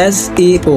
SEO۔